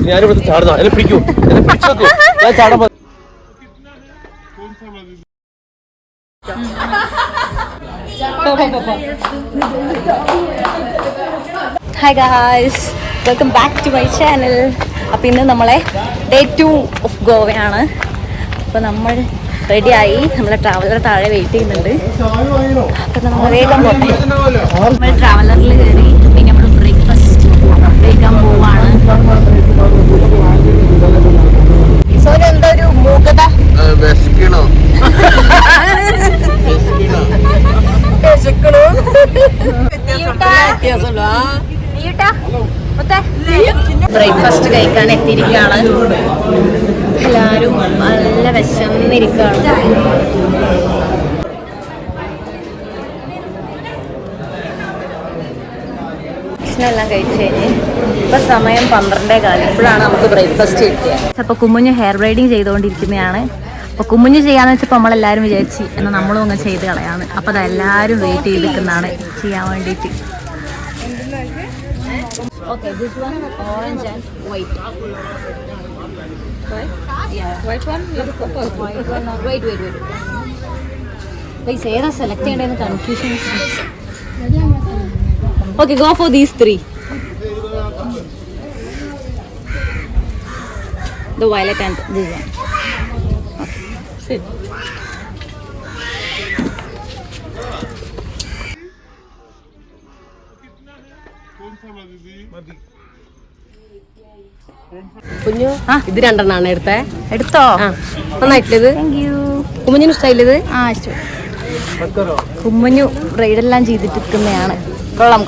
ഞാനിവിടെ ചാടുന്ന എന്നെ പിടിക്കൂ, എന്നെ പിടിച്ചോക്കൂ, ഞാൻ ചാടാൻ. Hi guys, welcome back to my channel. അപ്പോൾ ഇന്ന് നമ്മളെ ഡേ 2 ഓഫ് ഗോവയാണ്. അപ്പോൾ നമ്മൾ റെഡിയായി, നമ്മളെ ട്രാവലർ താഴെ വെയിറ്റ് ചെയ്യുന്നുണ്ട്. അപ്പോൾ നമ്മൾ വേഗം പോട്ടെ. നമ്മൾ ട്രാവലറിൽ കയറി, പിന്നെ നമ്മൾ ബ്രേക്ക്ഫാസ്റ്റ് കഴിക്കാൻ പോവാണ്. സോനു എന്താ ഒരു മൂകത? ബ്രേക്ക്ഫാസ്റ്റ് കഴിക്കാൻ എത്തിയിരിക്കുകയാണ്. എല്ലാവരും നല്ല വിശന്നിരിക്കുകയാണ്. ഭക്ഷണമെല്ലാം കഴിച്ച് കഴിഞ്ഞ് ഇപ്പൊ സമയം 12:15. ഇപ്പോഴാണ് നമുക്ക് ബ്രേക്ക്ഫാസ്റ്റ് കിട്ടിയത്. അപ്പോൾ കുഞ്ഞു ഹെയർ ബ്രൈഡിങ് ചെയ്തുകൊണ്ടിരിക്കുന്നതാണ്. അപ്പോൾ കുഞ്ഞു ചെയ്യാന്ന് വെച്ചപ്പോൾ നമ്മളെല്ലാവരും വിചാരിച്ച് എന്നാൽ നമ്മളും അങ്ങ് ചെയ്ത് കളയാന്ന്. അപ്പോൾ അതെല്ലാവരും വെയിറ്റ് ചെയ്തിരിക്കുന്നതാണ് ചെയ്യാൻ വേണ്ടിയിട്ട്. Okay, this one orange and white. Yeah, white one. White one. Wait. Guys, ഏതാ സെലക്ട് ചെയ്യേണ്ടതെന്ന് confusion. Okay, go for these 3. The violet and this one. Okay, sit. കുഞ്ഞു ഇത് 2 എടുത്തോ? നന്നായിട്ടില്ലത്. കുമ്മഞ്ഞിന് ഇഷ്ടമായില്ലത്? ഇഷ്ടം. കുമ്മഞ്ഞു ബ്രൈഡെല്ലാം ചെയ്തിട്ടിരിക്കുന്നതാണ്. കൊള്ളാം.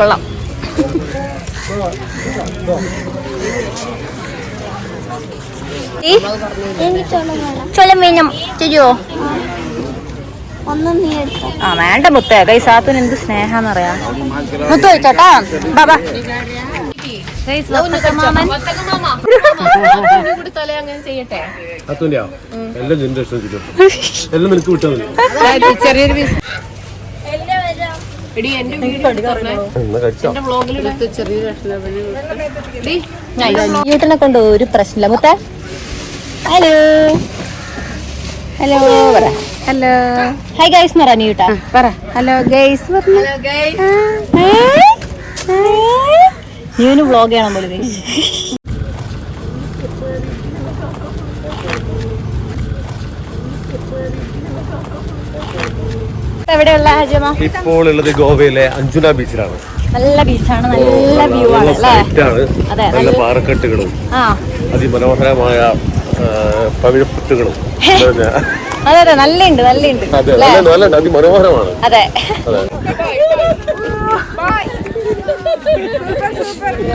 ചൊലമീനം ചെയ്യുവോ? വേണ്ട മുത്തേ. കൈസാത്തുന് എന്ത് സ്നേഹാന്നറിയാം. മുത്തു കഴിച്ചോട്ടാ. ബാബാ ചെറിയൊരു പീസ് യൂട്ടിനെ കൊണ്ട് ഒരു പ്രശ്നമില്ല മുത്തേ. ഹലോ പറ. ഹലോ ഹായ് ഗൈസ് എന്ന് പറഞ്ഞു കേട്ടാ. പറ ഹലോ ഗൈസ് പറഞ്ഞു. നീന് വ്ളോഗ് ചെയ്യണം പോലെ ഗൈസ്. എവിടെയുള്ള ഹജമ? ഇപ്പോൾ ഉള്ളത് ഗോവയിലെ അഞ്ജുന ബീച്ചിലാണ്. നല്ല ബീച്ചാണ്, നല്ല വ്യൂ ആണ് അല്ലേ? അതെ, നല്ല പാറക്കെട്ടുകളും അതിമനോഹരമായ പവിഴപ്പുറ്റുകളും. അതെ നല്ലുണ്ട് അതിമനോഹരമാണ്. അതെ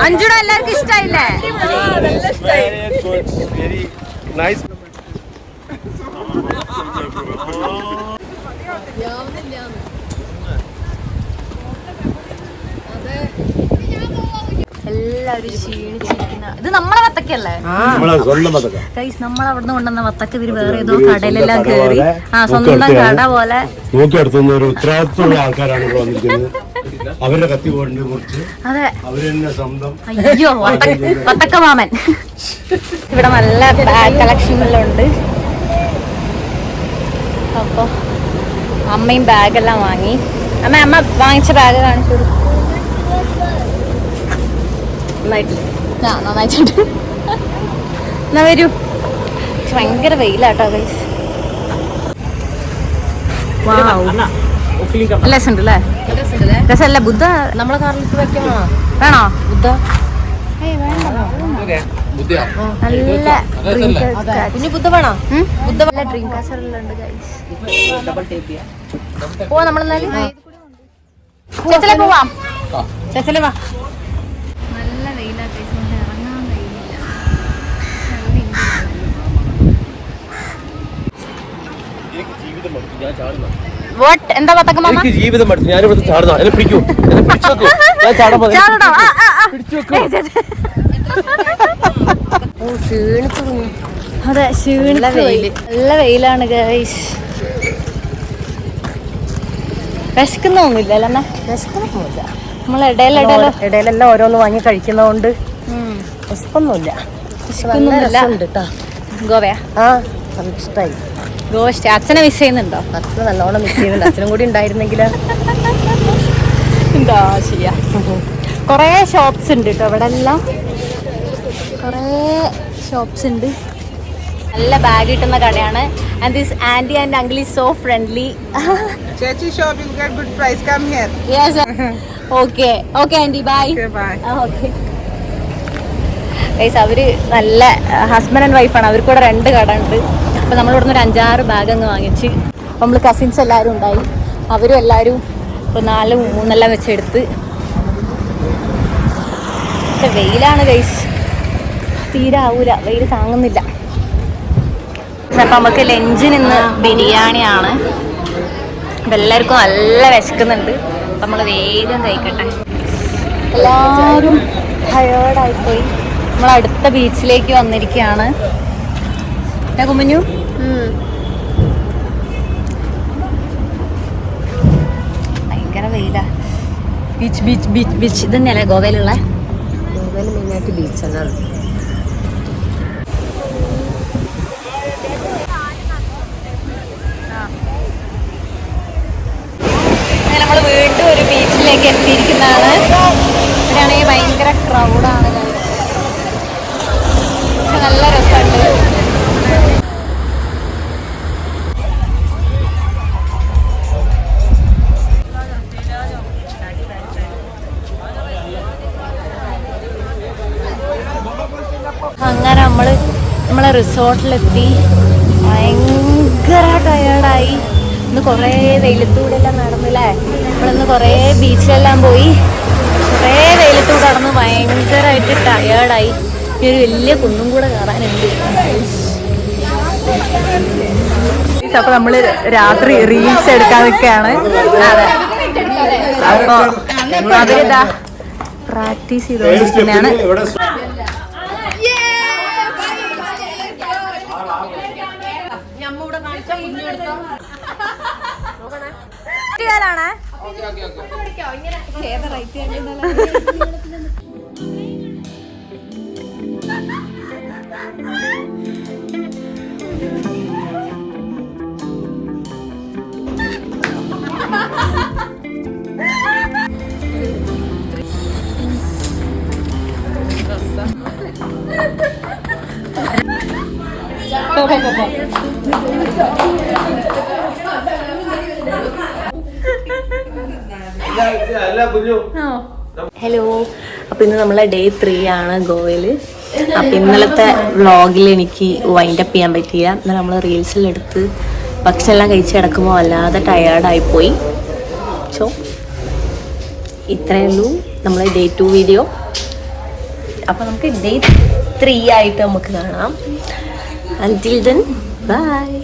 അഞ്ജുന എല്ലാവർക്കും ഇഷ്ടായില്ലേ? എല്ലാവരും ക്ഷീണിച്ചിരിക്കുന്ന. ഇത് നമ്മളെ വത്തക്കല്ലേ? നമ്മളവിടുന്ന് കൊണ്ടുവന്ന വത്തക്ക ഇവര് വേറെ ഏതോ കടയിലെല്ലാം കേറി സ്വന്തം കട പോലെ നോക്കിയെടുത്തുന്ന ഒരു ഉത്തരവാദിത്തമുള്ള ആൾക്കാരാണ് ഇവിടെ വന്നിരിക്കുന്നത്. അവരുടെ കത്തി കൊണ്ട് മുറിച്ച് അവരെന്നെ സ്വന്തം. അയ്യോ വത്തക്ക മാമൻ. ഇവിടെ നല്ല ബാഗ് കളക്ഷനെല്ലാം ഉണ്ട്. അപ്പൊ അമ്മയും ബാഗെല്ലാം വാങ്ങി. അമ്മ വാങ്ങിച്ച ബാഗ് കാണിച്ചു കൊടുക്കും. നന്നായിട്ടുണ്ട്. എന്നാ വരൂ. ഭയങ്കര വെയിലാട്ടോ ഗൈസ്. രസമുണ്ട് അല്ലേ? രസമല്ല ബുദ്ധ നമ്മളെ കാറിൽ വേണോ? ബുദ്ധ നല്ല കുഞ്ഞു ബുദ്ധ വേണോ? ബുദ്ധ നല്ല ഡ്രീം കാസറിലുണ്ട് ഗൈസ്. പോവാ നമ്മളെന്നാലും. ചേച്ചലെ പോവാം. ചേച്ചലെ വാ. നല്ല വെയിലാട്ടോ ഗൈസ്, ഇറങ്ങാൻ കഴിയില്ല. എന്താ പത്തക്ക മാമ? ജീവിതം പഠിച്ചു. ഞാനിവിടെ ചാടുന്ന എന്നെ പിടിക്കൂ, എന്നെ പിടിച്ചോക്കൂ, ഞാൻ ചാടാൻ. അതെ ക്ഷീണിച്ച വെയില്. നല്ല വെയിലാണ് ഗൈസ്. വിശക്കുന്നൊന്നുമില്ല അല്ലേ? വിശക്കുന്നൊന്നുമില്ല. നമ്മൾ ഇടയിലെല്ലാം ഓരോന്ന് വാങ്ങി കഴിക്കുന്നതുകൊണ്ട് വിശപ്പൊന്നുമില്ല. കേട്ടോ ഗോവയാ? ആ നല്ല ഇഷ്ടമായി. ഗോവ ഇഷ്ടം. അച്ഛനെ മിസ് ചെയ്യുന്നുണ്ടോ? അച്ഛനെ നല്ലോണം മിസ് ചെയ്യുന്നുണ്ട്. അച്ഛനും കൂടി ഉണ്ടായിരുന്നെങ്കിൽ എന്താ ചെയ്യാ. കുറേ ഷോപ്സ് ഉണ്ട് കേട്ടോ ഇവിടെ എല്ലാം. കുറേ ഷോപ്സ് ഉണ്ട്. നല്ല ബാഗ് കിട്ടുന്ന കടയാണ്. And this aunty and uncle is so friendly. Chechi shop, you get good price. Come here. Yes. Okay. Okay, aunty. Bye. Okay, bye. Okay. Guys, അവര് നല്ല ഹസ്ബൻഡ് ആൻഡ് വൈഫാണ്. അവർക്ക് കൂടെ 2 കട ഉണ്ട്. അപ്പോൾ നമ്മളിവിടുന്ന് ഒരു 5-6 ബാഗ് അങ്ങ് വാങ്ങിച്ച്. അപ്പോൾ നമ്മൾ കസിൻസ് എല്ലാവരും ഉണ്ടായി. അവരും എല്ലാവരും ഇപ്പോൾ 4-3 വെച്ചെടുത്ത്. പക്ഷെ വെയിലാണ് ഗൈസ്, തീരെ ആവൂല, വെയിൽ താങ്ങുന്നില്ല. അപ്പം നമുക്ക് ലഞ്ചിന് ഇന്ന് ബിരിയാണിയാണ്. അപ്പം എല്ലാവർക്കും നല്ല വിശക്കുന്നുണ്ട്. അപ്പം നമ്മൾ വേഗം കഴിക്കട്ടെ. എല്ലാവരും ടയേർഡായിപ്പോയി. നമ്മൾ അടുത്ത ബീച്ചിലേക്ക് വന്നിരിക്കുകയാണ്. കുമ്മഞ്ഞു ഭയങ്കര വെയിലാ. ബീച്ച് ബീച്ച് ബീച്ച് ബീച്ച് ഇത് തന്നെയല്ലേ ഗോവയിലുള്ള? ഗോവയിൽ മെയിനായിട്ട് ബീച്ചല്ലേ. നമ്മൾ വീണ്ടും ഒരു ബീച്ചിലേക്ക് എത്തിയിരിക്കുന്നതാണ്. ഇവിടെയാണെങ്കിൽ ഭയങ്കര ക്രൗഡാണ്. പക്ഷെ നല്ല രസമുണ്ട്. അങ്ങനെ നമ്മളെ റിസോർട്ടിലെത്തി. ഭയങ്കര ടയേർഡായി. ഇന്ന് കുറേ വെയിലത്തൂടെ എല്ലാം നടന്നില്ലേ. നമ്മളിന്ന് കുറേ ബീച്ചിലെല്ലാം പോയി, കുറേ വെയിലത്തൂടെ നടന്ന് ഭയങ്കരമായിട്ട് ടയേർഡായി. ഈ ഒരു വലിയ കുന്നും കൂടെ കയറാനുണ്ട്. അപ്പോൾ നമ്മൾ രാത്രി റീൽസ് എടുക്കാൻ നിൽക്കുകയാണ്. അതെ, അപ്പോൾ അവരിതാ പ്രാക്ടീസ് ചെയ്തുകൊണ്ടിരിക്കുന്നതാണ്. ഹലോ, അപ്പം ഇന്ന് നമ്മളെ ഡേ 3 ആണ് ഗോവയിൽ. അപ്പം ഇന്നലത്തെ വ്ളോഗിൽ എനിക്ക് വൈൻഡപ്പ് ചെയ്യാൻ പറ്റിയില്ല. എന്നാൽ നമ്മൾ റീൽസിലെടുത്ത് ഭക്ഷണം എല്ലാം കഴിച്ച് കിടക്കുമ്പോൾ വല്ലാതെ ടയേർഡായിപ്പോയി. സോ ഇത്രയേ ഉള്ളൂ നമ്മൾ ഡേ 2 വീഡിയോ. അപ്പോൾ നമുക്ക് ഡേ 3 ആയിട്ട് നമുക്ക് കാണാം. Until then, bye.